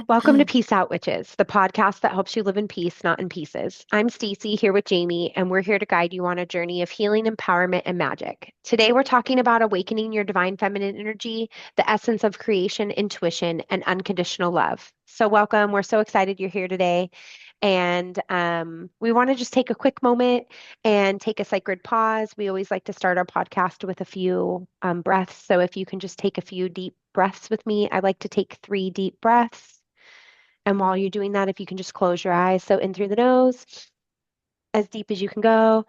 Welcome to Peaceout Witches, the podcast that helps you live in peace, not in pieces. I'm Stacey here with Jamie, and we're here to guide you on a journey of healing, empowerment, and magic. Today, we're talking about awakening your divine feminine energy, the essence of creation, intuition, and unconditional love. So, welcome. We're so excited you're here today. And we want to just take a quick moment and take a sacred pause. We always like to start our podcast with a few breaths. So, if you can just take a few deep breaths with me, I like to take 3 deep breaths. And while you're doing that, if you can just close your eyes. So in through the nose, as deep as you can go,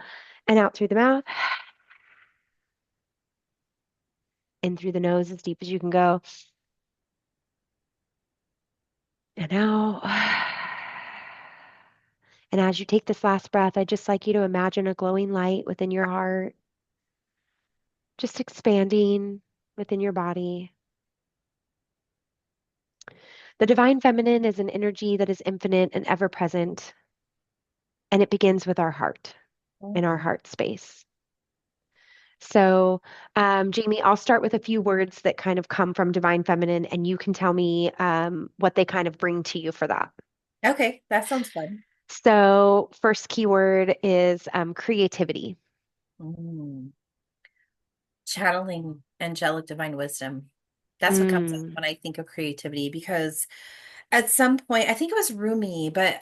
and out through the mouth. In through the nose, as deep as you can go, and out. And as you take this last breath, I'd just like you to imagine a glowing light within your heart, just expanding within your body. The divine feminine is an energy that is infinite and ever present, and it begins with our heart, in our heart space. So, Jamie, I'll start with a few words that kind of come from Divine Feminine, and you can tell me what they kind of bring to you for that. Okay, that sounds fun. So, first keyword is creativity. Mm. Channeling angelic divine wisdom. That's what comes up Mm, when I think of creativity because at some point, I think it was Rumi, but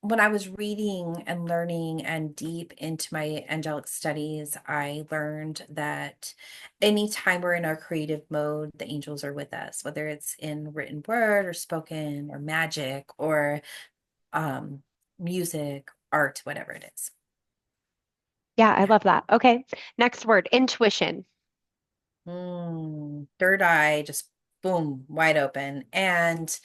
when I was reading and learning and deep into my angelic studies, I learned that anytime we're in our creative mode, the angels are with us, whether it's in written word or spoken or magic or um, music, art, whatever it is. yeah, I love that. Okay, next word, intuition. Third eye, just boom, wide open. And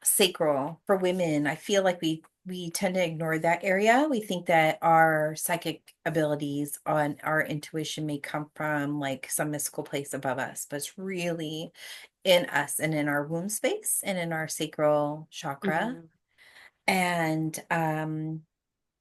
sacral for women, I feel like we tend to ignore that area. We think that our psychic abilities on our intuition may come from like some mystical place above us, but it's really in us and in our womb space and in our sacral chakra. Hmm. And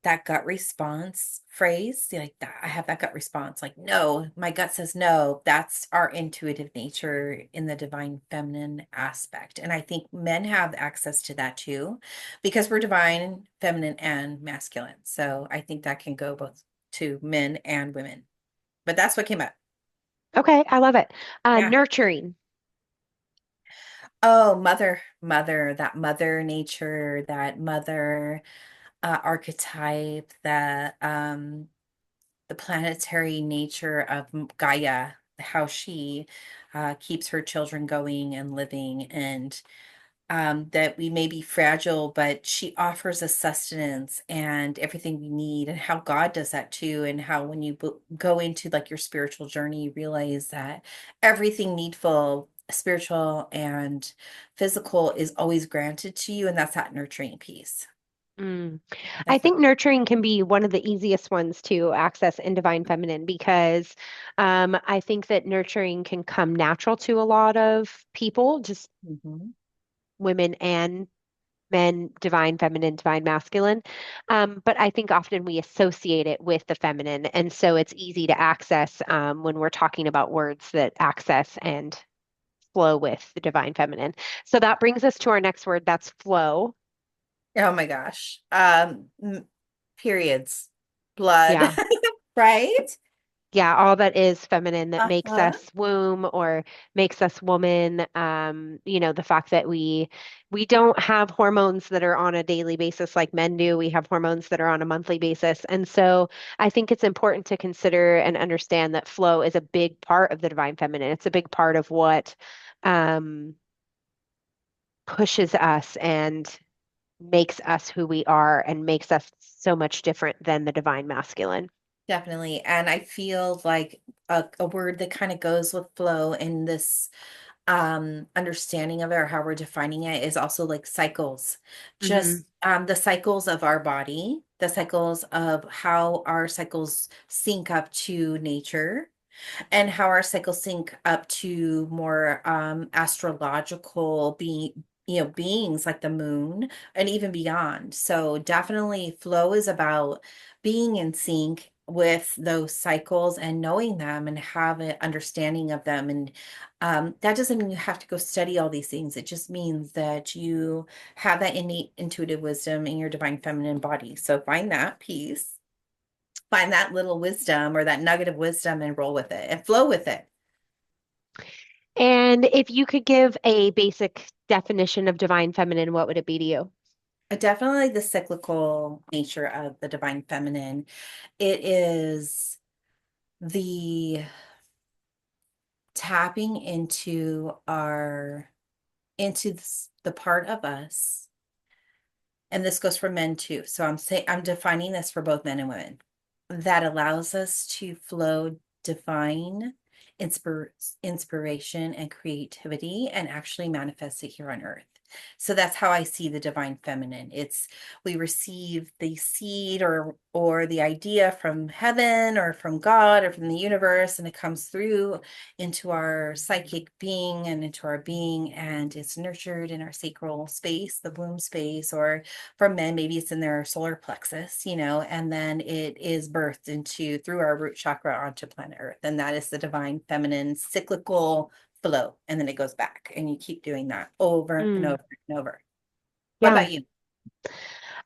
that gut response phrase, like that, I have that gut response, like, no, my gut says no. That's our intuitive nature in the divine feminine aspect. And I think men have access to that too, because we're divine, feminine, and masculine. So I think that can go both to men and women. But that's what came up. Okay, I love it. Yeah. Nurturing. Oh, mother, that mother nature, that mother archetype, that the planetary nature of Gaia, how she keeps her children going and living, and that we may be fragile, but she offers us sustenance and everything we need, and how God does that too. And how when you go into like your spiritual journey, you realize that everything needful, spiritual and physical, is always granted to you, and that's that nurturing piece. Mm. I think Definitely. nurturing can be one of the easiest ones to access in Divine Feminine because I think that nurturing can come natural to a lot of people, just Hmm. women and men, Divine Feminine, Divine Masculine. But I think often we associate it with the feminine. And so it's easy to access when we're talking about words that access and flow with the Divine Feminine. So that brings us to our next word, that's flow. Oh my gosh. Periods, blood, Yeah. right? Yeah, all that is feminine that makes Uh-huh. us womb or makes us woman. The fact that we don't have hormones that are on a daily basis like men do. We have hormones that are on a monthly basis. And so I think it's important to consider and understand that flow is a big part of the divine feminine. It's a big part of what um, pushes us and makes us who we are and makes us so much different than the divine masculine. Definitely. And I feel like a word that kind of goes with flow in this understanding of it, or how we're defining it, is also like cycles. Hmm. Just the cycles of our body, the cycles of how our cycles sync up to nature, and how our cycles sync up to more astrological beings like the moon and even beyond. So definitely flow is about being in sync with those cycles and knowing them and have an understanding of them. And that doesn't mean you have to go study all these things. It just means that you have that innate intuitive wisdom in your divine feminine body. So find that piece, find that little wisdom or that nugget of wisdom and roll with it and flow with it. And if you could give a basic definition of divine feminine, what would it be to you? Definitely the cyclical nature of the divine feminine. It is the tapping into the part of us, and this goes for men too. So I'm defining this for both men and women, that allows us to flow divine inspir inspiration and creativity and actually manifest it here on earth. So that's how I see the divine feminine. It's we receive the seed or the idea from heaven or from God or from the universe, and it comes through into our psychic being and into our being, and it's nurtured in our sacral space, the womb space, or for men, maybe it's in their solar plexus, and then it is birthed into through our root chakra onto planet Earth. And that is the divine feminine cyclical flow. And then it goes back, and you keep doing that over and Mm, over and over. What yeah. about you?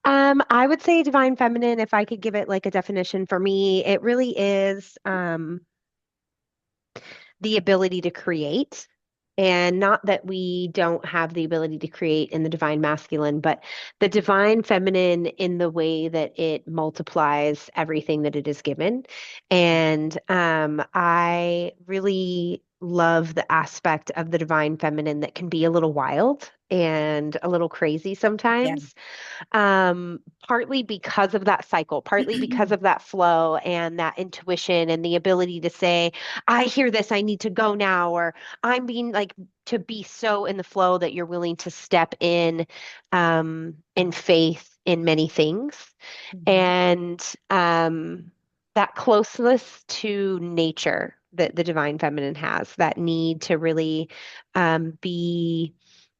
I would say divine feminine, if I could give it like a definition for me, it really is the ability to create. And not that we don't have the ability to create in the divine masculine, but the divine feminine in the way that it multiplies everything that it is given. And I really love the aspect of the divine feminine that can be a little wild and a little crazy Yeah. sometimes, partly because of that cycle, partly because of that flow and that intuition and the ability to say, I hear this, I need to go now, or I'm being like to be so in the flow that you're willing to step in faith in many things. Mhm. And that closeness to nature that the divine feminine has, that need to really be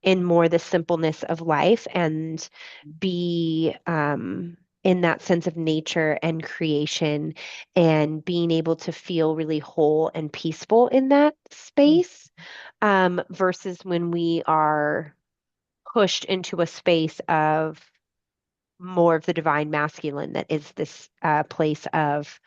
in more the simpleness of life and be in that sense of nature and creation and being able to feel really whole and peaceful in that space, versus when we are pushed into a space of more of the divine masculine that is this place of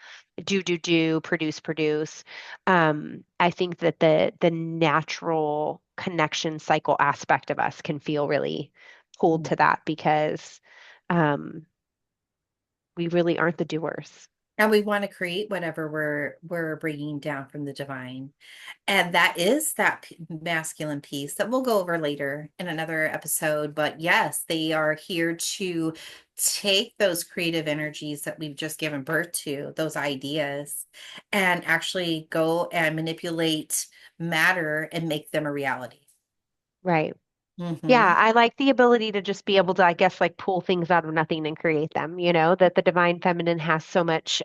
do, produce. I think that the natural connection cycle aspect of us can feel really pulled to that because um, we really aren't the doers. And we want to create whatever we're bringing down from the divine. And that is that masculine piece that we'll go over later in another episode. But yes, they are here to take those creative energies that we've just given birth to, those ideas, and actually go and manipulate matter and make them a reality. Right. Yeah, Hmm. I like the ability to just be able to, I guess, like pull things out of nothing and create them, that the divine feminine has so much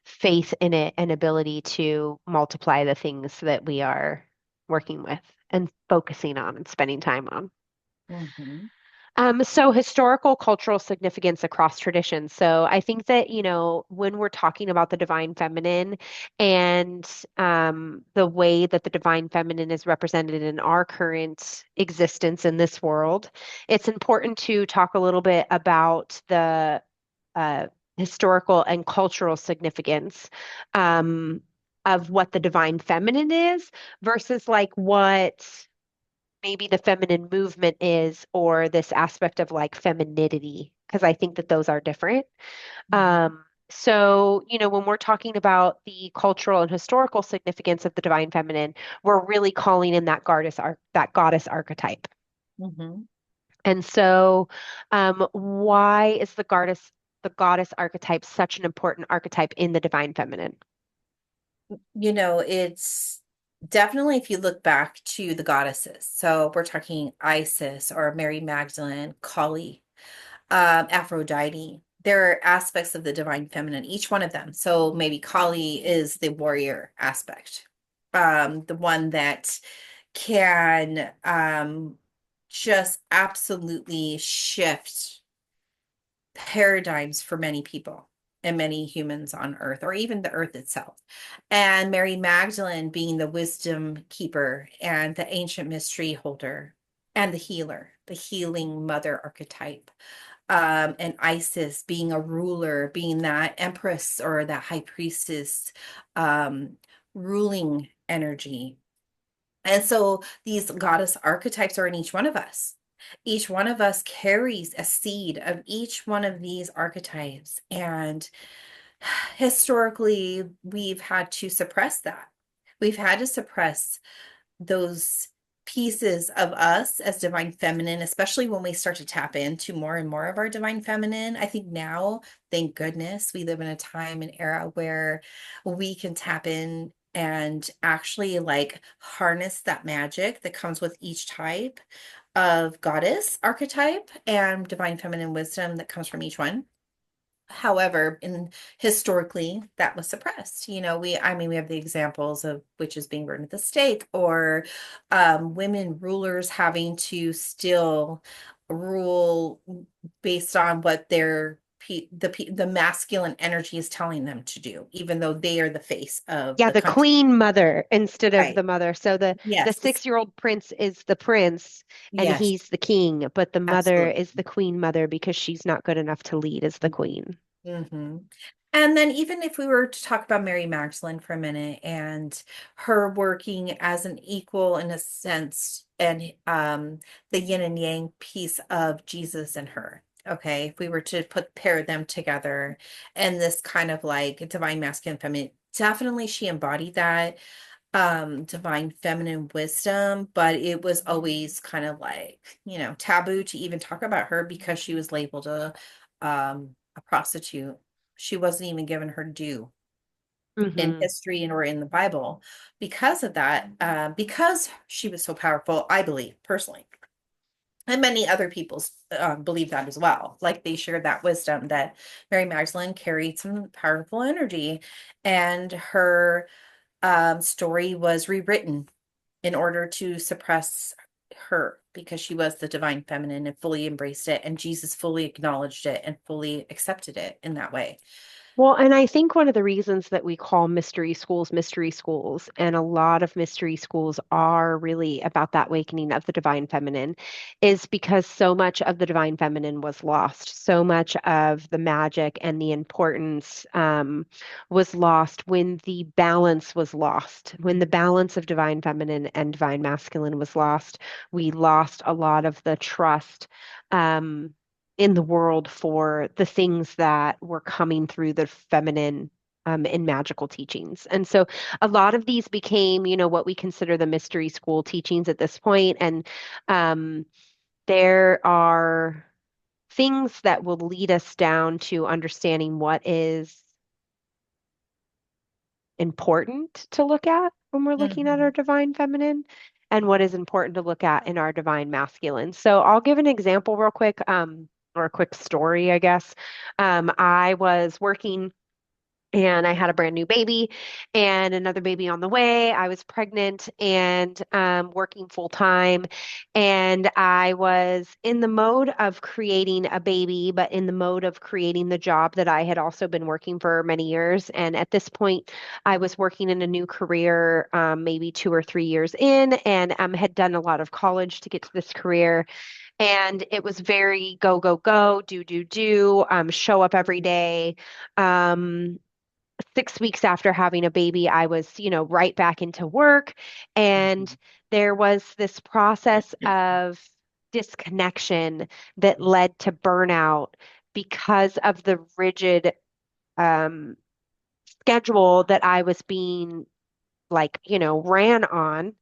faith in it and ability to multiply the things that we are working with and focusing on and spending time on. Hmm. So historical cultural significance across traditions. So I think that, when we're talking about the divine feminine and the way that the divine feminine is represented in our current existence in this world, it's important to talk a little bit about the uh, historical and cultural significance um, of what the divine feminine is versus like what maybe the feminine movement is or this aspect of like femininity, because I think that those are different. So, when we're talking about the cultural and historical significance of the divine feminine, we're really calling in that goddess archetype. Hmm. And so, why is the goddess archetype such an important archetype in the divine feminine? It's definitely if you look back to the goddesses. So we're talking Isis or Mary Magdalene, Kali, Aphrodite. There are aspects of the divine feminine, each one of them. So maybe Kali is the warrior aspect, the one that can just absolutely shift paradigms for many people. and many humans on earth, or even the earth itself. And Mary Magdalene being the wisdom keeper and the ancient mystery holder and the healer, the healing mother archetype. And Isis being a ruler, being that empress or that high priestess, um, ruling energy. And so these goddess archetypes are in each one of us. Each one of us carries a seed of each one of these archetypes. And historically, we've had to suppress that. We've had to suppress those pieces of us as divine feminine, especially when we start to tap into more and more of our divine feminine. I think now, thank goodness, we live in a time and era where we can tap in and actually like harness that magic that comes with each type of goddess archetype and divine feminine wisdom that comes from each one. However, in historically, that was suppressed. I mean, we have the examples of witches being burned at the stake, or women rulers having to still rule based on what the masculine energy is telling them to do, even though they are the face of Yeah, the the country. queen mother instead of Right. the mother. So the Yes. 6-year-old prince is the prince and Yes. he's the king, but the mother Absolutely. is the queen mother because she's not good enough to lead as the queen. Hmm. And then even if we were to talk about Mary Magdalene for a minute and her working as an equal in a sense, and the yin and yang piece of Jesus and her. Okay, if we were to pair them together and this kind of like divine masculine feminine, definitely she embodied that divine feminine wisdom, but it was always kind of like, taboo to even talk about her because she was labeled a prostitute. She wasn't even given her due in Hmm. history and or in the Bible because of that, because she was so powerful, I believe personally. And many other people believe that as well. Like they shared that wisdom that Mary Magdalene carried some powerful energy, and her story was rewritten in order to suppress her because she was the divine feminine and fully embraced it. And Jesus fully acknowledged it and fully accepted it in that way. Well, and I think one of the reasons that we call mystery schools, and a lot of mystery schools are really about that awakening of the divine feminine, is because so much of the divine feminine was lost. So much of the magic and the importance was lost when the balance was lost. When the balance of divine feminine and divine masculine was lost, we lost a lot of the trust. In the world for the things that were coming through the feminine in magical teachings. And so a lot of these became, what we consider the mystery school teachings at this point. And um, there are things that will lead us down to understanding what is important to look at when we're looking at our Mhm. divine feminine and what is important to look at in our divine masculine. So I'll give an example real quick, or a quick story, I guess. I was working and I had a brand new baby and another baby on the way. I was pregnant and working full time. And I was in the mode of creating a baby, but in the mode of creating the job that I had also been working for many years. And at this point, I was working in a new career, maybe 2 or 3 years in, and had done a lot of college to get to this career. And it was very go, go, go, do, show up every day. Um, 6 weeks after having a baby, I was, right back into work. And Mhm. there was this process of disconnection that led to burnout because of the rigid um, schedule that I was being like, ran on.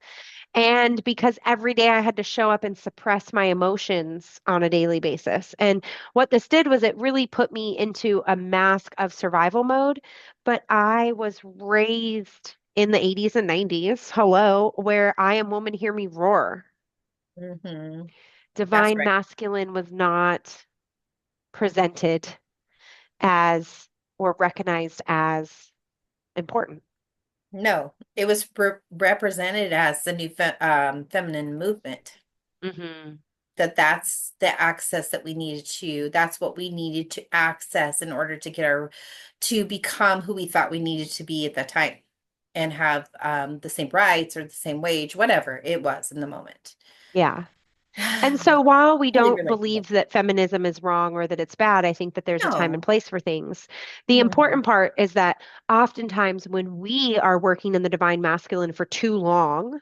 And because every day I had to show up and suppress my emotions on a daily basis. And what this did was it really put me into a mask of survival mode. But I was raised in the 80s and 90s, hello, where I am woman, hear me roar. Mhm. That's Divine right. masculine was not presented as or recognized as important. No, it was represented as the new feminine movement. Hmm. that's the access that we needed to, that's what we needed to access in order to get to become who we thought we needed to be at that time and have the same rights or the same wage, whatever it was in the moment. Yeah. And so while we Really don't relatable. believe that feminism is wrong or that it's bad, I think that there's a time and No. place for things. The Mhm. important part is that oftentimes when we are working in the divine masculine for too long,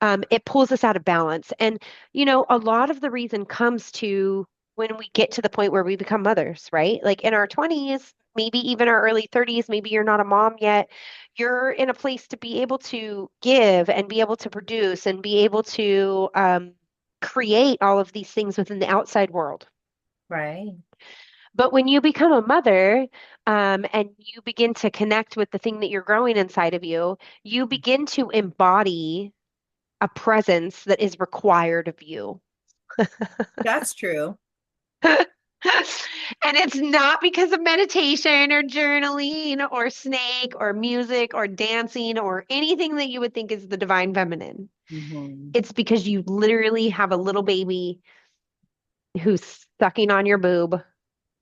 it pulls us out of balance. And, a lot of the reason comes to when we get to the point where we become mothers, right? Like in our 20s, maybe even our early 30s, maybe you're not a mom yet. You're in a place to be able to give and be able to produce and be able to create all of these things within the outside world. Right. But when you become a mother, and you begin to connect with the thing that you're growing inside of you, you begin to embody a presence that is required of you. That's true. And it's not because of meditation or journaling or snake or music or dancing or anything that you would think is the divine feminine. Hmm. It's because you literally have a little baby who's sucking on your boob.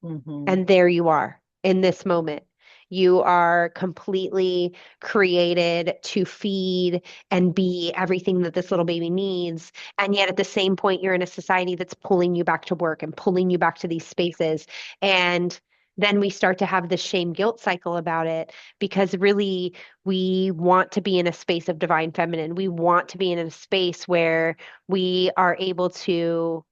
Hmm. And there you are in this moment. You are completely created to feed and be everything that this little baby needs. And yet, at the same point, you're in a society that's pulling you back to work and pulling you back to these spaces. And then we start to have this shame guilt cycle about it because really we want to be in a space of divine feminine. We want to be in a space where we are able to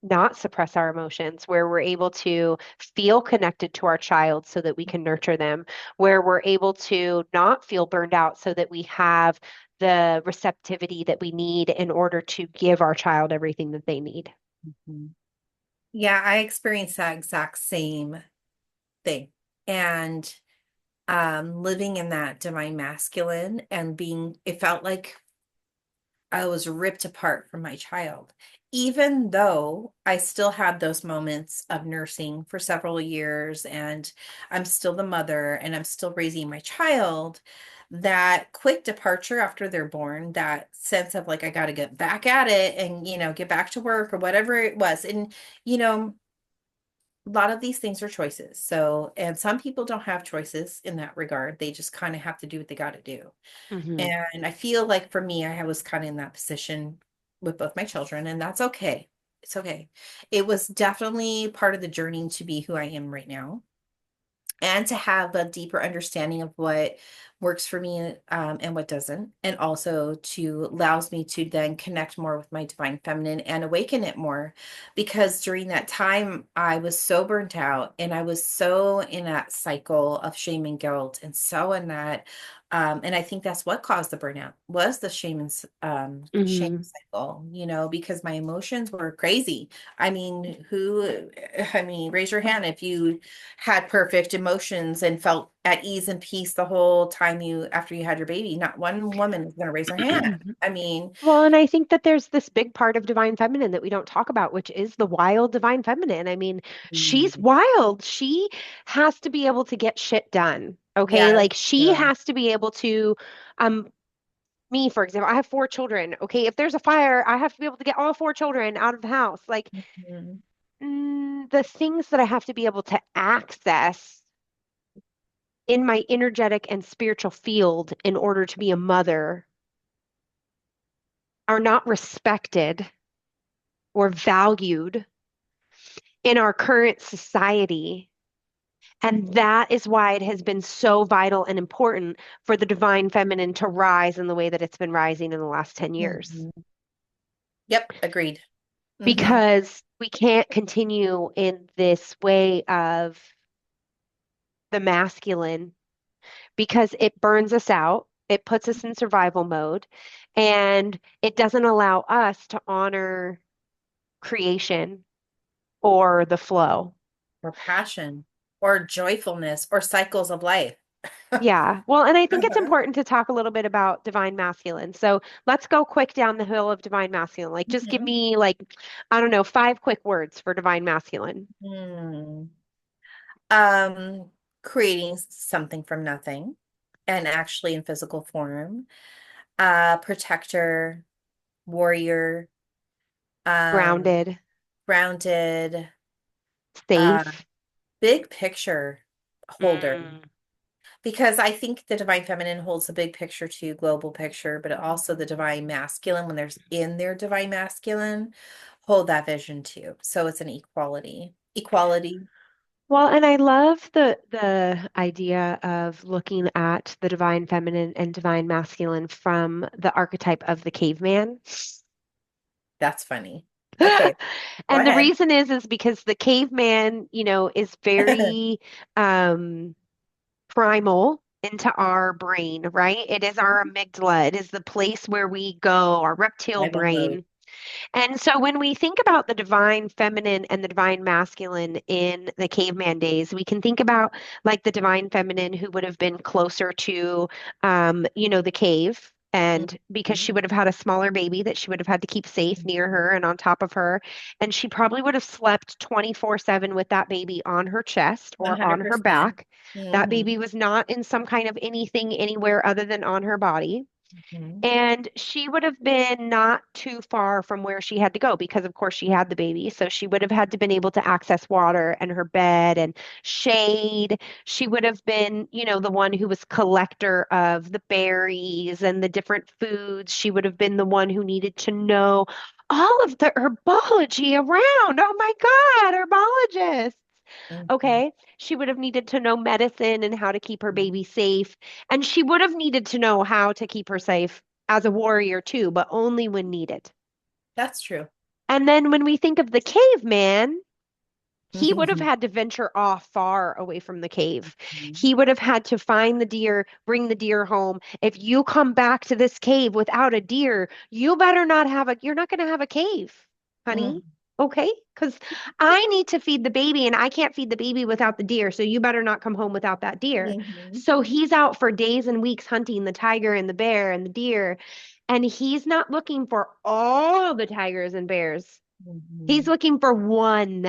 not suppress our emotions, where we're able to feel connected to our child so that we can nurture them, where we're able to not feel burned out so that we have the receptivity that we need in order to give our child everything that they need. Hmm. Yeah, I experienced that exact same thing. And living in that divine masculine and it felt like I was ripped apart from my child, even though I still had those moments of nursing for several years and I'm still the mother and I'm still raising my child. That quick departure after they're born, that sense of like, I got to get back at it and, get back to work or whatever it was. And, you know, a lot of these things are choices. So, and some people don't have choices in that regard. They just kind of have to do what they got to do. Hmm. And I feel like for me, I was kind of in that position with both my children, and that's okay. It's okay. It was definitely part of the journey to be who I am right now and to have a deeper understanding of what works for me and what doesn't, and also to allows me to then connect more with my divine feminine and awaken it more, because during that time I was so burnt out and I was so in that cycle of shame and guilt and so in that and I think that's what caused the burnout was the shame Hmm. cycle, because my emotions were crazy. I mean, raise your hand if you had perfect emotions and felt at ease and peace the whole time after you had your baby. Not one woman is going to raise her hand. I mean, Well, and I think that there's this big part of divine feminine that we don't talk about, which is the wild divine feminine. I mean, she's mm, wild. She has to be able to get shit done. Okay. yes, Like she yeah. has to be able to, um, me, for example, I have four children. Okay. If there's a fire, I have to be able to get all four children out of the house. Like Mhm, the things that I have to be able to access in my energetic and spiritual field in order to be a mother are not respected or valued in our current society. And that is why it has been so vital and important for the divine feminine to rise in the way that it's been rising in the last 10 years. mhm. Yep, agreed. Hmm. Because we can't continue in this way of the masculine because it burns us out, it puts us in survival mode, and it doesn't allow us to honor creation or the flow. Or passion, or joyfulness, or cycles of life. Yeah. Well, and I think it's Uh-huh. important to talk a little bit about divine masculine. So let's go quick down the hill of divine masculine. Like, just give Mhm. me, like, I don't know, five quick words for divine masculine. Hmm. Um, Creating something from nothing and actually in physical form. Protector, warrior, um, Grounded, grounded, uh, safe. big picture holder. Mm. Because I think the divine feminine holds the big picture too, global picture, but also the divine masculine, when there's in their divine masculine, hold that vision too. So it's an equality. Equality. Well, and I love the idea of looking at the divine feminine and divine masculine from the archetype of the caveman. That's funny. Okay, go And the ahead. reason is because the caveman, is very um primal into our brain, right? It is our amygdala. It is the place where we go, our reptile Survival mode. brain. And so when we think about the divine feminine and the divine masculine in the caveman days, we can think about like the divine feminine who would have been closer to, the cave. And because Mhm. she would have had a smaller baby that she would have had to keep safe near her and on top of her. And she probably would have slept 24/7 with that baby on her chest or on her 100%. back. That Mm-hmm. baby was not in some kind of anything anywhere other than on her body. Hmm. And she would have been not too far from where she had to go because, of course, she had the baby. So she would have had to been able to access water and her bed and shade. She would have been, the one who was collector of the berries and the different foods. She would have been the one who needed to know all of the herbology around. Oh my God, herbologists. Hmm. Okay. She would have needed to know medicine and how to keep her baby safe. And she would have needed to know how to keep her safe as a warrior too, but only when needed. That's true. And then when we think of the caveman, he would have Hmm. had to venture off far away from the cave. He would have had to find the deer, bring the deer home. If you come back to this cave without a deer, you better not you're not going to have a cave, honey. Hmm. Okay? Because I need to feed the baby and I can't feed the baby without the deer. So you better not come home without that deer. Hmm. So he's out for days and weeks hunting the tiger and the bear and the deer. And he's not looking for all the tigers and bears. He's Hmm. looking for one.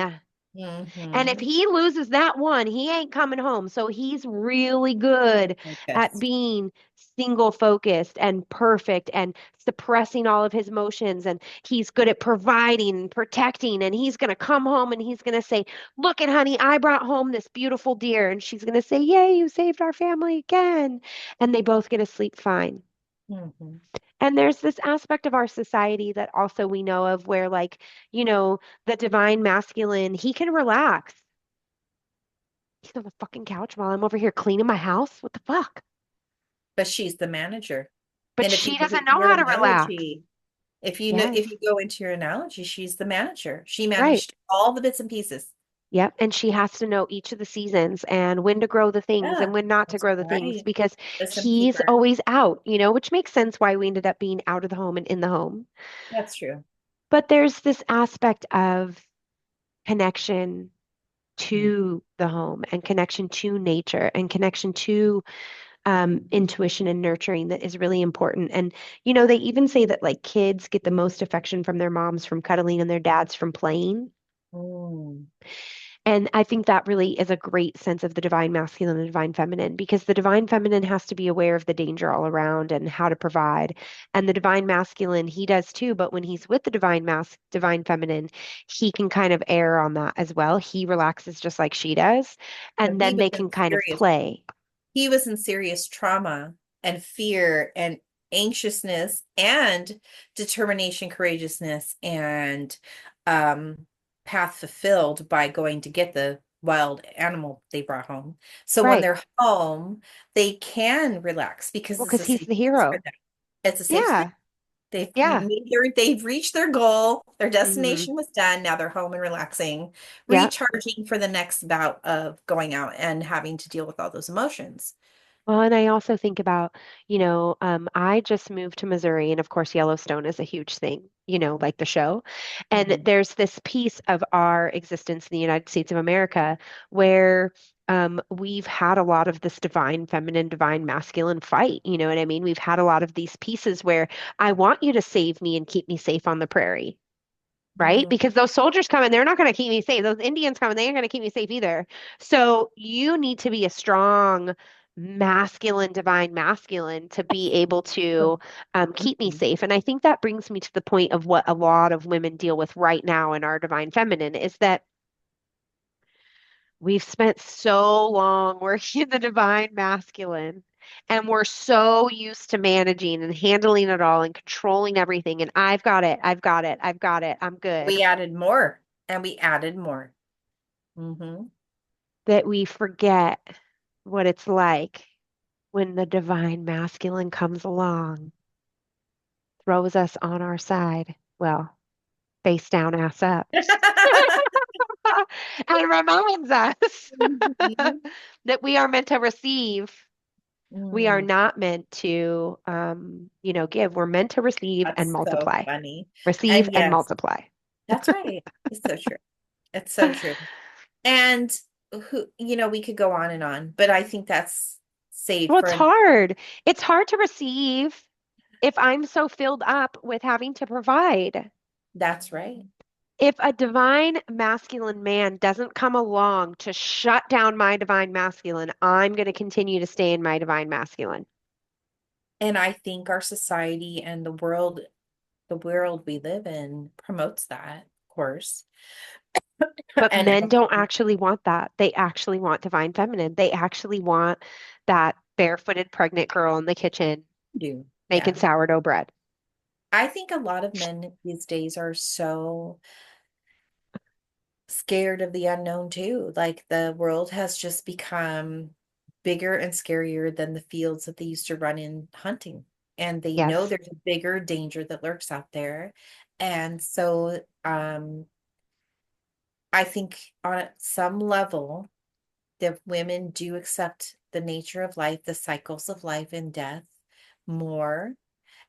And if Hmm. he loses that one, he ain't coming home. So he's really good at Focus. being single focused and perfect and suppressing all of his emotions. And he's good at providing and protecting. And he's going to come home and he's going to say, "Look at honey, I brought home this beautiful deer." And she's going to say, "Yay, you saved our family again." And they both get to sleep fine. Hmm. And there's this aspect of our society that also we know of where, like, the divine masculine, he can relax. He's on the fucking couch while I'm over here cleaning my house. What the fuck? But she's the manager. But And if you she look doesn't at know your how to relax. analogy, if you know, Yes, if you go into your analogy, she's the manager. She right. managed all the bits and pieces. Yep. And she has to know each of the seasons and when to grow the things and Yeah, when not to that's grow the things right. because Wisdom he's keeper. always out, which makes sense why we ended up being out of the home and in the home. That's true. But there's this aspect of connection Mm. to the home and connection to nature and connection to intuition and nurturing that is really important. And, they even say that like kids get the most affection from their moms from cuddling and their dads from playing. Mm. And I think that really is a great sense of the divine masculine and divine feminine because the divine feminine has to be aware of the danger all around and how to provide. And the divine masculine, he does too, but when he's with the divine feminine, he can kind of err on that as well. He relaxes just like she does, But and he then was they in can kind of serious play. he was in serious trauma and fear and anxiousness and determination, courageousness, and um, path fulfilled by going to get the wild animal they brought home. So when Right. they're home, they can relax because Well, it's because a he's safe the space for hero. them. It's a safe space. Yeah. They've Yeah. made they've reached their goal. Their Hmm. destination was done. Now they're home and relaxing, Yeah. recharging for the next bout of going out and having to deal with all those emotions. Well, and I also think about, I just moved to Missouri, and of course, Yellowstone is a huge thing, like the show. And Mhm. there's this piece of our existence in the United States of America where we've had a lot of this divine feminine, divine masculine fight. You know what I mean? We've had a lot of these pieces where I want you to save me and keep me safe on the prairie. Right? Mm. Because those soldiers come and they're not going to keep me safe. Those Indians come and they ain't going to keep me safe either. So you need to be a strong masculine, divine masculine to be able to keep me Mhm. safe. And I think that brings me to the point of what a lot of women deal with right now in our divine feminine is that we've spent so long working in the divine masculine. And we're so used to managing and handling it all and controlling everything. And I've got it. I've got it. I've got it. I'm good. We added more and we added more. That we forget what it's like when the divine masculine comes along, throws us on our side. Well, face down, ass up, and reminds us Mhm. that we are meant to receive. We are Mm, not meant to, give. We're meant to receive and that's so multiply. funny. Receive And and yes, multiply. that's right. It's so true. It's so true. And we could go on and on, but I think that's saved Well, for it's an hard. It's hard to receive if I'm so filled up with having to provide. that's right. If a divine masculine man doesn't come along to shut down my divine masculine, I'm going to continue to stay in my divine masculine. And I think our society and the world we live in promotes that, of course. But And men don't I actually want that. They actually want divine feminine. They actually want that barefooted pregnant girl in the kitchen do. making Yeah. sourdough bread. I think a lot of men these days are so scared of the unknown too. Like the world has just become bigger and scarier than the fields that they used to run in hunting. And they know Yes. there's a bigger danger that lurks out there. And so I think on some level that women do accept the nature of life, the cycles of life and death more,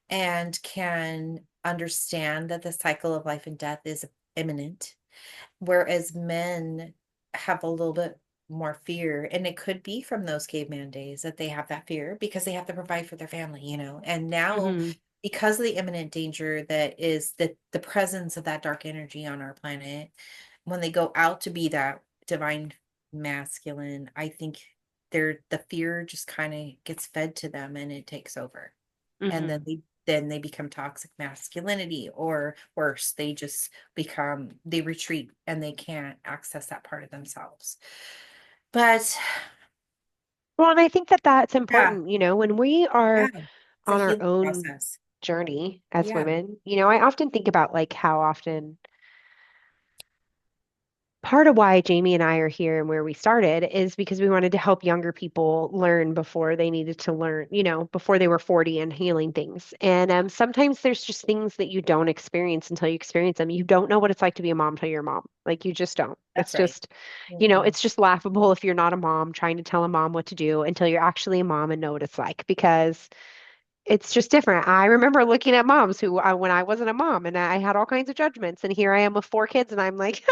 and can understand that the cycle of life and death is imminent. Whereas men have a little bit more fear, and it could be from those caveman days that they have that fear because they have to provide for their family. And now, Hmm. because of the imminent danger that is the presence of that dark energy on our planet, when they go out to be that divine masculine, I think the fear just kind of gets fed to them and it takes over. And Hmm. then they become toxic masculinity, or worse, they retreat and they can't access that part of themselves. But Well, and I think that that's yeah, important, when we yeah, are it's a on our healing own process. journey as Yeah, women. I often think about like how often part of why Jamie and I are here and where we started is because we wanted to help younger people learn before they needed to learn, before they were 40 and healing things. And sometimes there's just things that you don't experience until you experience them. You don't know what it's like to be a mom till you're a mom. Like you just don't. that's right. Mm-mm. It's just laughable if you're not a mom trying to tell a mom what to do until you're actually a mom and know what it's like because it's just different. I remember looking at moms when I wasn't a mom, and I had all kinds of judgments. And here I am with four kids, and I'm like,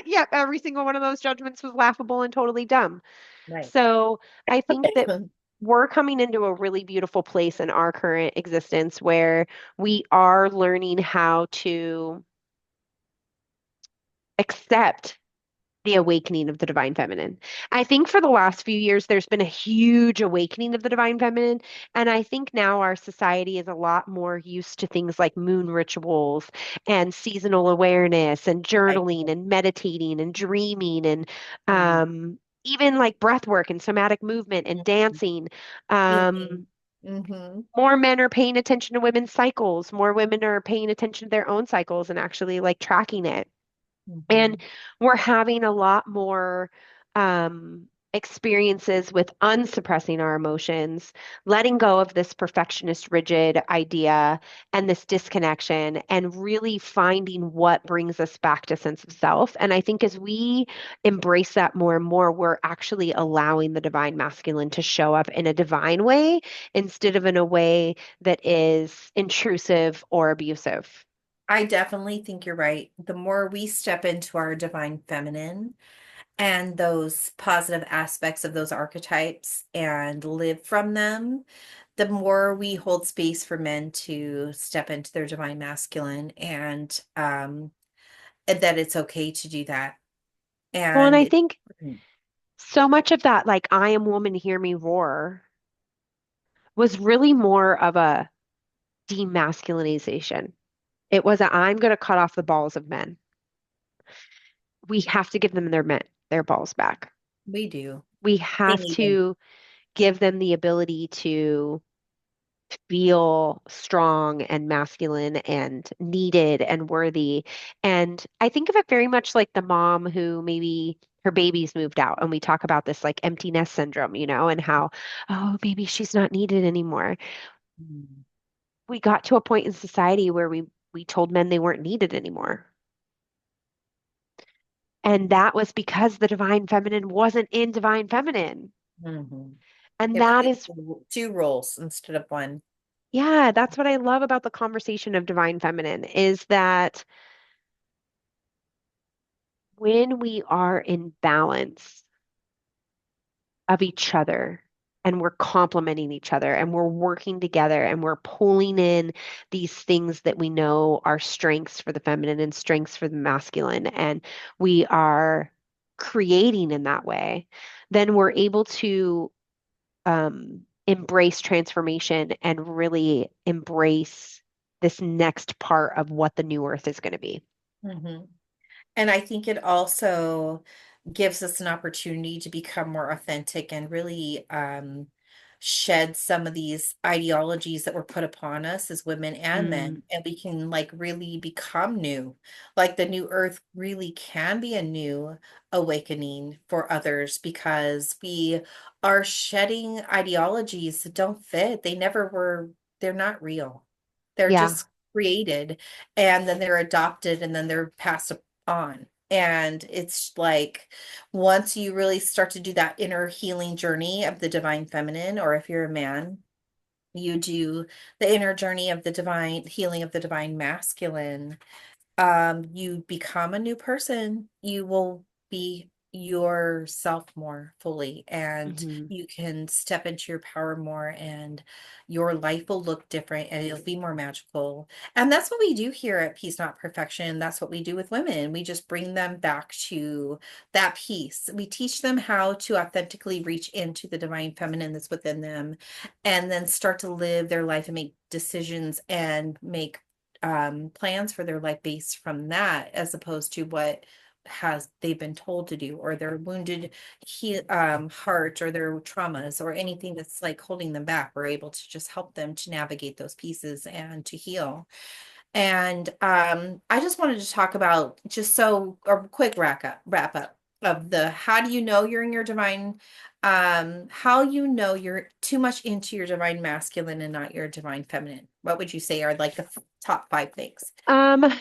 yep, every single one of those judgments was laughable and totally dumb. Right. So I think that we're coming into a really beautiful place in our current existence where we are learning how to accept the awakening of the divine feminine. I think for the last few years, there's been a huge awakening of the divine feminine. And I think now our society is a lot more used to things like moon rituals and seasonal awareness and I journaling do. and meditating and dreaming and Mhm. even like breath work and somatic movement and dancing. Healing. Um, Mm-hmm. More men are paying attention to women's cycles. More women are paying attention to their own cycles and actually like tracking it. Mm-hmm. And we're having a lot more experiences with unsuppressing our emotions, letting go of this perfectionist, rigid idea and this disconnection, and really finding what brings us back to sense of self. And I think as we embrace that more and more, we're actually allowing the divine masculine to show up in a divine way instead of in a way that is intrusive or abusive. I definitely think you're right. The more we step into our divine feminine and those positive aspects of those archetypes and live from them, the more we hold space for men to step into their divine masculine, and that it's okay to do that. Well, and And I it's think important. So much of that, like, I am woman, hear me roar, was really more of a demasculinization. It was a, I'm going to cut off the balls of men. We have to give them their balls back. We do. We They have need them. to give them the ability to feel strong and masculine and needed and worthy. And I think of it very much like the mom who maybe her baby's moved out, and we talk about this like empty nest syndrome, and how, oh, maybe she's not needed anymore. Mm. We got to a point in society where we told men they weren't needed anymore. And that was because the divine feminine wasn't in divine feminine. Mhm. And It that played is, two roles instead of one. yeah, that's what I love about the conversation of divine feminine is that when we are in balance of each other and we're complementing each other and we're working together and we're pulling in these things that we know are strengths for the feminine and strengths for the masculine, and we are creating in that way, then we're able to embrace transformation and really embrace this next part of what the new earth is going to be. Mhm. And I think it also gives us an opportunity to become more authentic and really shed some of these ideologies that were put upon us as women and Mm, men. And we can like really become new. Like the new earth really can be a new awakening for others because we are shedding ideologies that don't fit. They never were, they're not real. They're yeah. just created and then they're adopted and then they're passed on. And it's like once you really start to do that inner healing journey of the divine feminine, or if you're a man, you do the inner journey of the divine healing of the divine masculine, you become a new person. You will be yourself more fully, and Hmm. you can step into your power more, and your life will look different and it'll be more magical. And that's what we do here at Peace Not Perfection. That's what we do with women. We just bring them back to that peace. We teach them how to authentically reach into the divine feminine that's within them and then start to live their life and make decisions and make plans for their life based from that as opposed to what has they've been told to do or their wounded heart or their traumas or anything that's like holding them back. We're able to just help them to navigate those pieces and to heal. And I just wanted to talk about just so a quick wrap up of the how do you know you're in your divine how you know you're too much into your divine masculine and not your divine feminine. What would you say are like the top five things?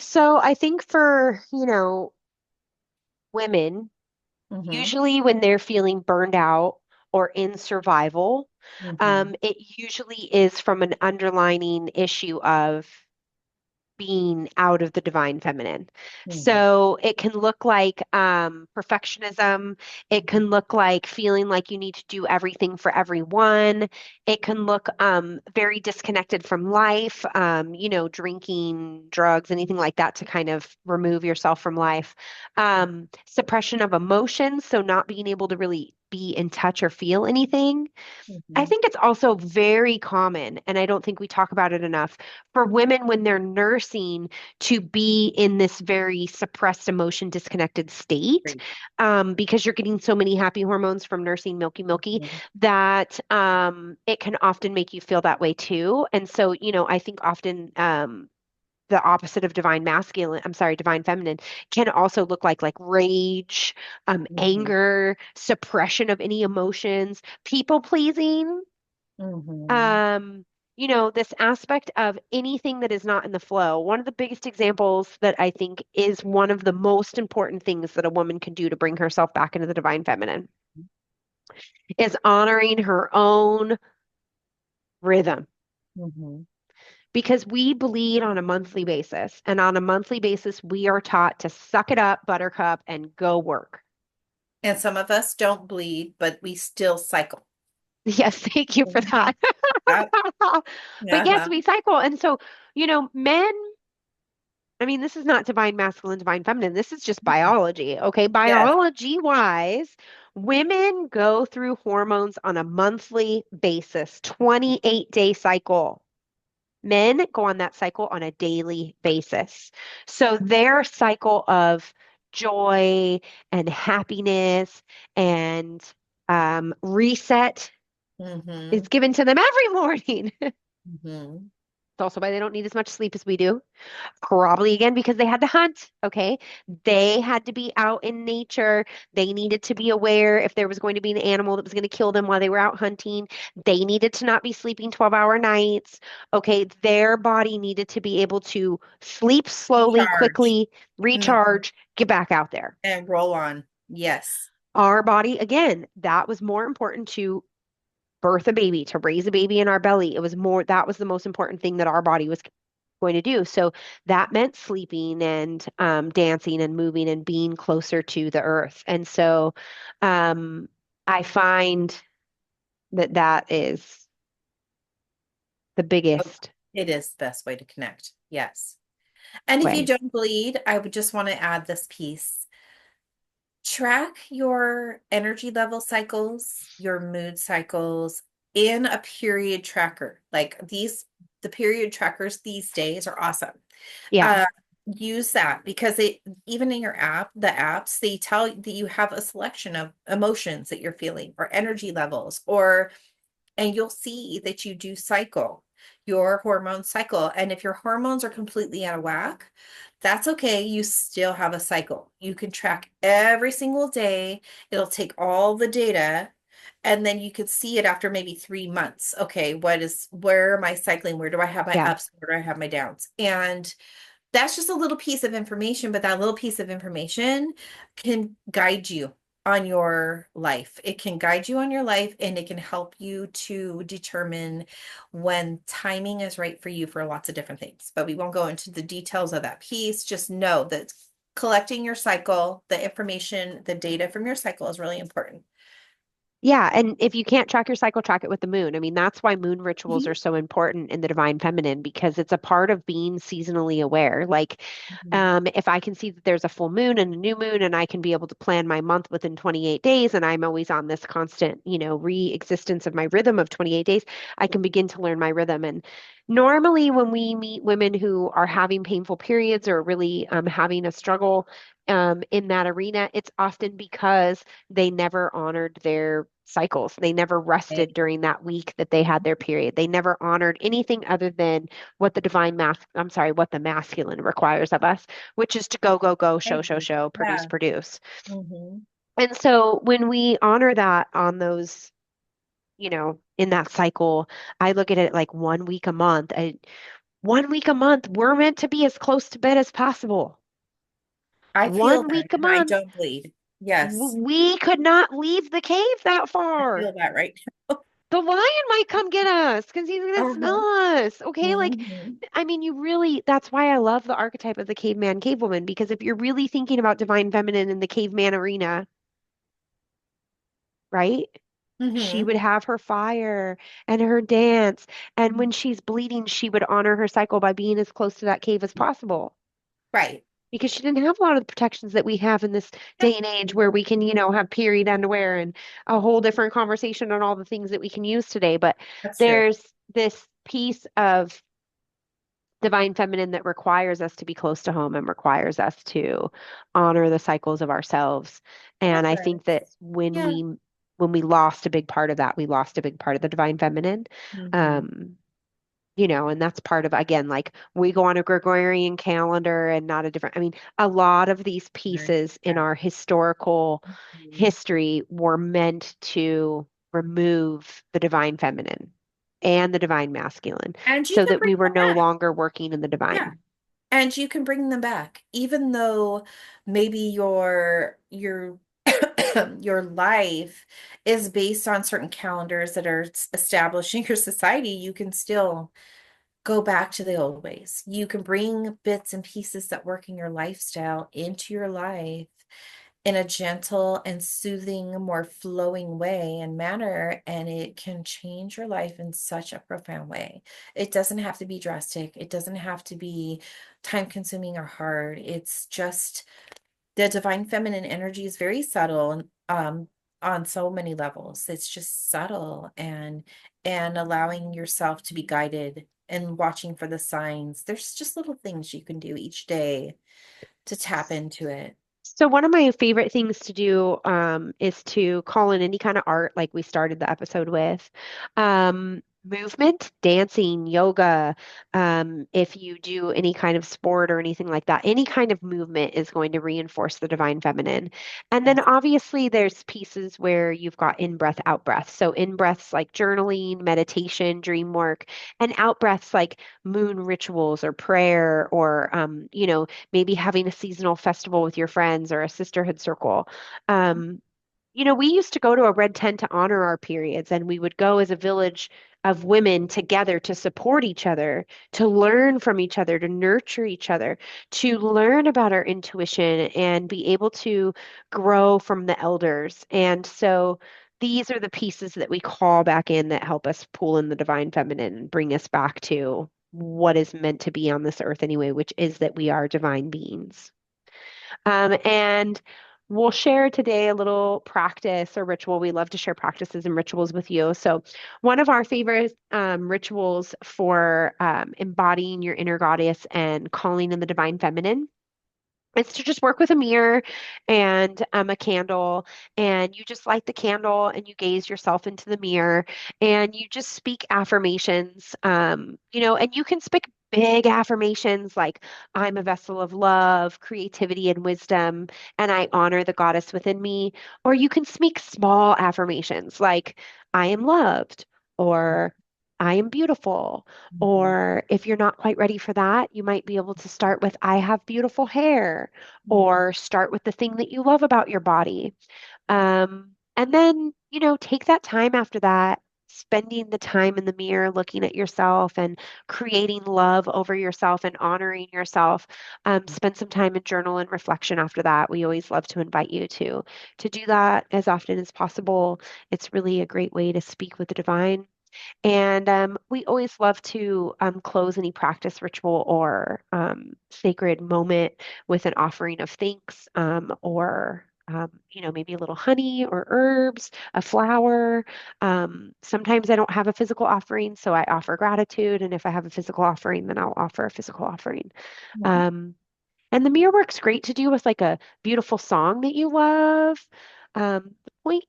So I think for, women, Mm-hmm. usually when they're feeling burned out or in survival, Mm-hmm. it usually is from an underlining issue of being out of the divine feminine. Mm-hmm. So it can look like perfectionism. It can look like feeling like you need to do everything for everyone. It can look very disconnected from life, drinking, drugs, anything like that to kind of remove yourself from life. Suppression of emotions, so not being able to really be in touch or feel anything. I Mm-hmm. think it's also very common, and I don't think we talk about it enough, for women when they're nursing to be in this very suppressed emotion, disconnected state, Great. because you're getting so many happy hormones from nursing milky, milky, Mm-hmm. that it can often make you feel that way too. And so, I think often the opposite of divine masculine, I'm sorry, divine feminine can also look like rage, Mm-hmm. anger, suppression of any emotions, people pleasing, Mm-hmm. um, this aspect of anything that is not in the flow. One of the biggest examples that I think is one of the most important things that a woman can do to bring herself back into the divine feminine is honoring her own rhythm. Mm-hmm. Because we bleed on a monthly basis. And on a monthly basis, we are taught to suck it up, buttercup, and go work. And some of us don't bleed, but we still cycle. Yes, thank you for Mhm. that. Yep. But yes, Uh-huh. we cycle. And so, men, I mean, this is not divine masculine, divine feminine. This is just biology. Okay. Yes. Biology wise, women go through hormones on a monthly basis, 28-day cycle. Men go on that cycle on a daily basis. So their cycle of joy and happiness and reset is Mm-hmm. given to them every morning. It's Mm-hmm. also why they don't need as much sleep as we do. Probably again because they had to hunt. Okay. They had to be out in nature. They needed to be aware if there was going to be an animal that was going to kill them while they were out hunting. They needed to not be sleeping 12-hour nights. Okay. Their body needed to be able to sleep slowly, Recharge. quickly, Mm-hmm. recharge, get back out there. And roll on. Yes. Our body, again, that was more important to birth a baby, to raise a baby in our belly. That was the most important thing that our body was going to do. So that meant sleeping and dancing and moving and being closer to the earth. And so um, I find that that is the Oh, biggest it is the best way to connect. Yes. And if you way. don't bleed, I would just want to add this piece. Track your energy level cycles, your mood cycles in a period tracker. Like the period trackers these days are awesome. Yeah, Uh, use that because it even in your app, the apps, they tell you that you have a selection of emotions that you're feeling or energy levels or and you'll see that you do cycle your hormone cycle. And if your hormones are completely out of whack, that's okay. You still have a cycle. You can track every single day. It'll take all the data and then you could see it after maybe 3 months. Okay, where am I cycling? Where do I have my yeah. ups? Where do I have my downs? And that's just a little piece of information, but that little piece of information can guide you on your life. It can guide you on your life and it can help you to determine when timing is right for you for lots of different things. But we won't go into the details of that piece. Just know that collecting your cycle, the information, the data from your cycle is really important. Yeah, and if you can't track your cycle, track it with the moon. I mean, that's why moon rituals Mhm. are so important in the divine feminine because it's a part of being seasonally aware. Like, Mhm. if I can see that there's a full moon and a new moon, and I can be able to plan my month within 28 days, and I'm always on this constant, re-existence of my rhythm of 28 days, I can begin to learn my rhythm. And normally, when we meet women who are having painful periods or really having a struggle in that arena, it's often because they never honored their cycles. They never rested Right. during that week that they had their period. They never honored anything other than what the I'm sorry, what the masculine requires of us, which is to go, go, go, I show, show, agree. show, produce, Yeah. produce. Hmm. And so when we honor that on those, in that cycle, I look at it like 1 week a month. 1 week a month, we're meant to be as close to bed as possible. I feel One that week a and I month. don't bleed. Yes, We could not leave the cave that I far. feel that right. The lion might come get us because he's gonna smell Uh-huh. us. Okay, like, Hmm. I mean, that's why I love the archetype of the caveman, cavewoman, because if you're really thinking about divine feminine in the caveman arena, right? She Hmm. would have her fire and her dance. And when she's bleeding, she would honor her cycle by being as close to that cave as possible. Right. Because she didn't have a lot of the protections that we have in this Yep. day and age where we can, have period underwear and a whole different conversation on all the things that we can use today. But That's true. there's this piece of divine feminine that requires us to be close to home and requires us to honor the cycles of ourselves. It And I think that does. Yeah. when we lost a big part of that, we lost a big part of the divine feminine. Hmm. Um, and that's part of, again, like we go on a Gregorian calendar and not a different, I mean, a lot of these pieces in Yeah. our historical Mhm. history were meant to remove the divine feminine and the divine masculine And you so can that bring we were them no back. longer working in the Yeah. divine. And you can bring them back, even though maybe your your life is based on certain calendars that are establishing your society, you can still go back to the old ways. You can bring bits and pieces that work in your lifestyle into your life in a gentle and soothing, more flowing way and manner, and it can change your life in such a profound way. It doesn't have to be drastic, it doesn't have to be time consuming or hard. It's just the divine feminine energy is very subtle and on so many levels. It's just subtle and allowing yourself to be guided and watching for the signs. There's just little things you can do each day to tap into it. So one of my favorite things to do is to call in any kind of art, like we started the episode with. Movement, dancing, yoga. If you do any kind of sport or anything like that, any kind of movement is going to reinforce the divine feminine. And then Yes. obviously there's pieces where you've got in breath, out breath. So in breaths like journaling, meditation, dream work, and out breaths like moon rituals or prayer or maybe having a seasonal festival with your friends or a sisterhood circle. Um, we used to go to a red tent to honor our periods, and we would go as a village of women together to support each other, to learn from each other, to nurture each other, to learn about our intuition and be able to grow from the elders. And so these are the pieces that we call back in that help us pull in the divine feminine and bring us back to what is meant to be on this earth anyway, which is that we are divine beings. And we'll share today a little practice or ritual. We love to share practices and rituals with you. So, one of our favorite rituals for embodying your inner goddess and calling in the divine feminine, it's to just work with a mirror and a candle, and you just light the candle and you gaze yourself into the mirror and you just speak affirmations. And you can speak big affirmations like, I'm a vessel of love, creativity, and wisdom, and I honor the goddess within me. Or you can speak small affirmations like, I am loved, or I am beautiful. Mhm. Or if you're not quite ready for that, you might be able to start with, I have beautiful hair, Mhm. or start with the thing that you love about your body. And then, take that time after that, spending the time in the mirror, looking at yourself and creating love over yourself and honoring yourself. Spend some time in journal and reflection after that. We always love to invite you to do that as often as possible. It's really a great way to speak with the divine. And we always love to close any practice, ritual, or sacred moment with an offering of thanks or maybe a little honey or herbs, a flower. Sometimes I don't have a physical offering, so I offer gratitude. And if I have a physical offering, then I'll offer a physical offering. Mhm. Um, and the mirror work's great to do with like a beautiful song that you love. The point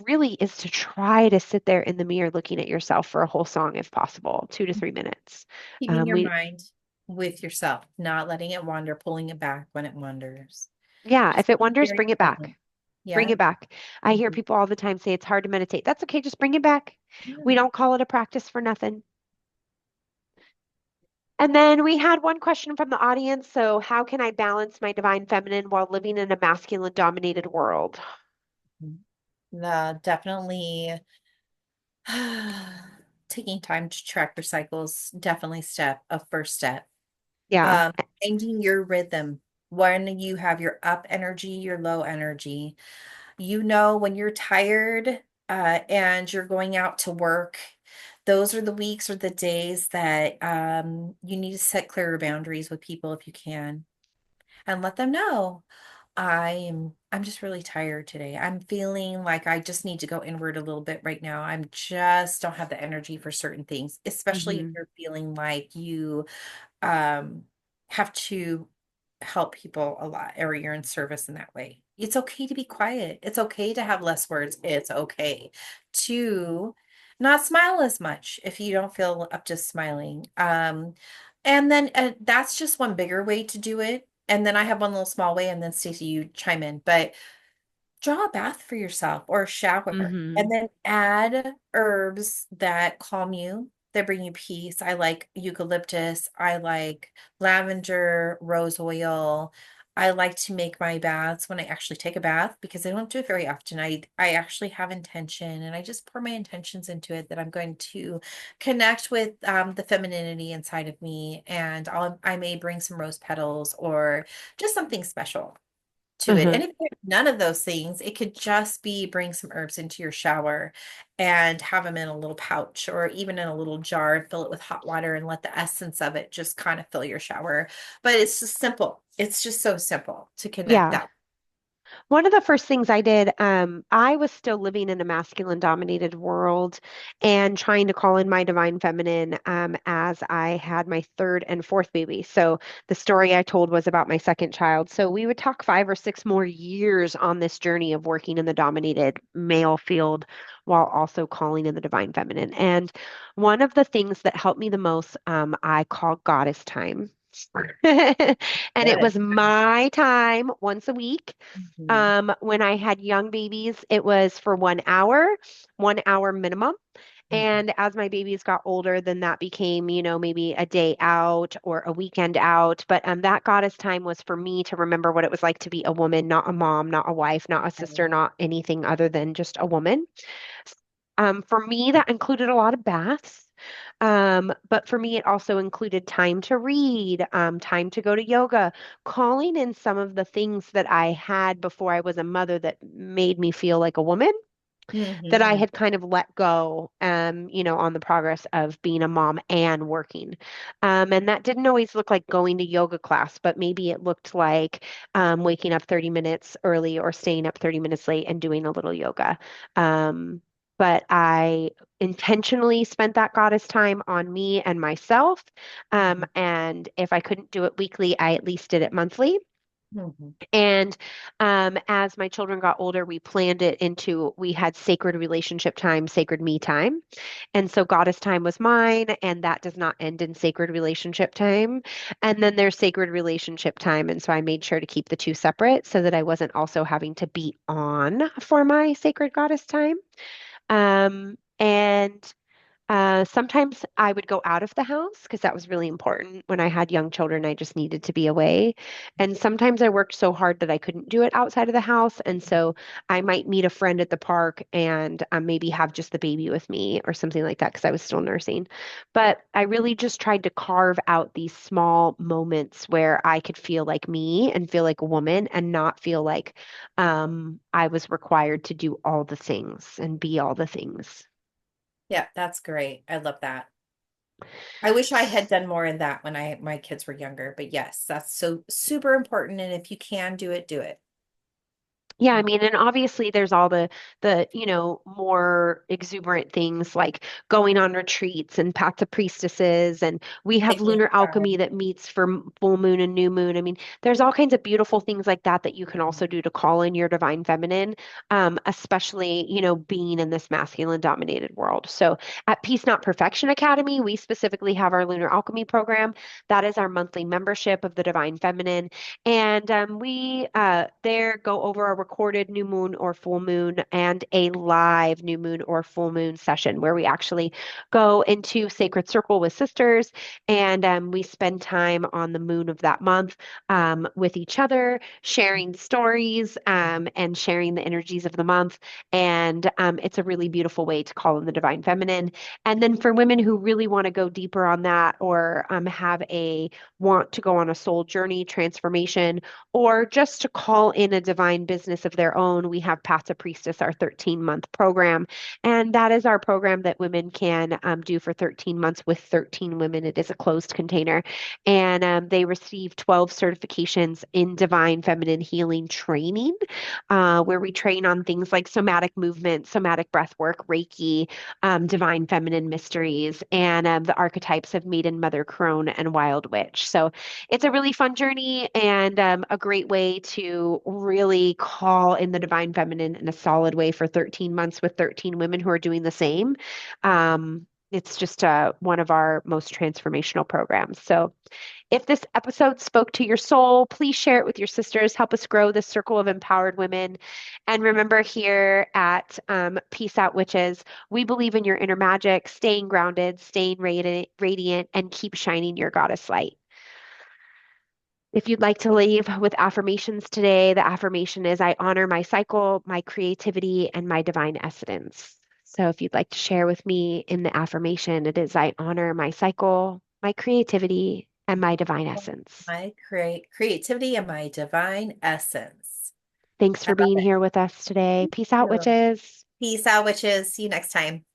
really is to try to sit there in the mirror looking at yourself for a whole song if possible, 2 to 3 minutes. Keeping your We mind with yourself, not letting it wander, pulling it back when it wanders. Yeah, Just if it being wanders, very bring it present. back. Bring Yeah. it back. I hear Mhm. people all the time say it's hard to meditate. That's okay, just bring it back. We Yeah. don't call it a practice for nothing. And then we had one question from the audience. So, how can I balance my divine feminine while living in a masculine dominated world? Definitely taking time to track your cycles, definitely a first step. Yeah. Changing your rhythm when you have your up energy, your low energy. You know, when you're tired and you're going out to work, those are the weeks or the days that you need to set clearer boundaries with people if you can and let them know. I'm just really tired today. I'm feeling like I just need to go inward a little bit right now. I'm just don't have the energy for certain things, especially if Hmm. you're feeling like you um have to help people a lot or you're in service in that way. It's okay to be quiet. It's okay to have less words. It's okay to not smile as much if you don't feel up to smiling. And then that's just one bigger way to do it. And then I have one little small way, and then Stacey, you chime in. But draw a bath for yourself or a shower and Hmm. then add herbs that calm you, that bring you peace. I like eucalyptus, I like lavender, rose oil. I like to make my baths when I actually take a bath because I don't do it very often. I actually have intention and I just pour my intentions into it that I'm going to connect with the femininity inside of me and I may bring some rose petals or just something special to it. Hmm. And if you have none of those things, it could just be bring some herbs into your shower and have them in a little pouch or even in a little jar and fill it with hot water and let the essence of it just kind of fill your shower. But it's just simple. It's just so simple to connect Yeah. that. One of the first things I did, I was still living in a masculine dominated world and trying to call in my divine feminine as I had my third and fourth baby. So the story I told was about my second child. So we would talk 5 or 6 more years on this journey of working in the dominated male field while also calling in the divine feminine. And one of the things that helped me the most, I call goddess time. And it was Good. my time once a week. Mhm. When I had young babies, it was for 1 hour, 1 hour minimum. Mhm. And as my babies got older, then that became, maybe a day out or a weekend out. But that goddess time was for me to remember what it was like to be a woman, not a mom, not a wife, not a sister, not anything other than just a woman. For me, that included a lot of baths. But for me, it also included time to read, time to go to yoga, calling in some of the things that I had before I was a mother that made me feel like a woman that I Mhm. had kind of let go, on the progress of being a mom and working. And that didn't always look like going to yoga class, but maybe it looked like waking up 30 minutes early or staying up 30 minutes late and doing a little yoga. But I intentionally spent that goddess time on me and myself. Mhm. And if I couldn't do it weekly, I at least did it monthly. Mhm. And as my children got older, we planned it into we had sacred relationship time, sacred me time. And so goddess time was mine, and that does not end in sacred relationship time. And then there's sacred relationship time. And so I made sure to keep the two separate so that I wasn't also having to be on for my sacred goddess time. And sometimes I would go out of the house because that was really important. When I had young children, I just needed to be away. And sometimes I worked so hard that I couldn't do it outside of the house. And so I might meet a friend at the park and maybe have just the baby with me or something like that because I was still nursing. But I really just tried to carve out these small moments where I could feel like me and feel like a woman and not feel like I was required to do all the things and be all the things. Yeah, that's great. I love that. I wish I had done more in that when my kids were younger, but yes, that's so super important. And if you can do it, do it. Yeah, I mean, and obviously there's all the, more exuberant things like going on retreats and paths of priestesses, and we have Picnic lunar alchemy time. that meets for full moon and new moon. I mean, there's all kinds of beautiful things like that that you can also do to call in your divine feminine, especially, being in this masculine dominated world. So at Peace Not Perfection Academy, we specifically have our lunar alchemy program. That is our monthly membership of the divine feminine. And we there go over a recorded new moon or full moon and a live new moon or full moon session where we actually go into sacred circle with sisters and we spend time on the moon of that month with each other, sharing stories and sharing the energies of the month. And it's a really beautiful way to call in the divine feminine. And then for women who really want to go deeper on that or have a want to go on a soul journey transformation, or just to call in a divine business of their own, we have Paths of Priestess, our 13-month program. And that is our program that women can do for 13 months with 13 women. It is a closed container. And they receive 12 certifications in divine feminine healing training, where we train on things like somatic movement, somatic breath work, Reiki, divine feminine mysteries, and the archetypes of maiden, mother, crone, and wild witch. So it's a really fun journey and a great way to really call in the divine feminine in a solid way for 13 months with 13 women who are doing the same. It's just one of our most transformational programs. So if this episode spoke to your soul, please share it with your sisters. Help us grow this circle of empowered women. And remember, here at Peace Out Witches, we believe in your inner magic, staying grounded, staying radiant, and keep shining your goddess light. If you'd like to leave with affirmations today, the affirmation is I honor my cycle, my creativity, and my divine essence. So if you'd like to share with me in the affirmation, it is I honor my cycle, my creativity, and my divine essence. My creativity and my divine essence. Thanks I for love being it. here with us today. Thank Peace out, you. witches. Peace out, witches. See you next time.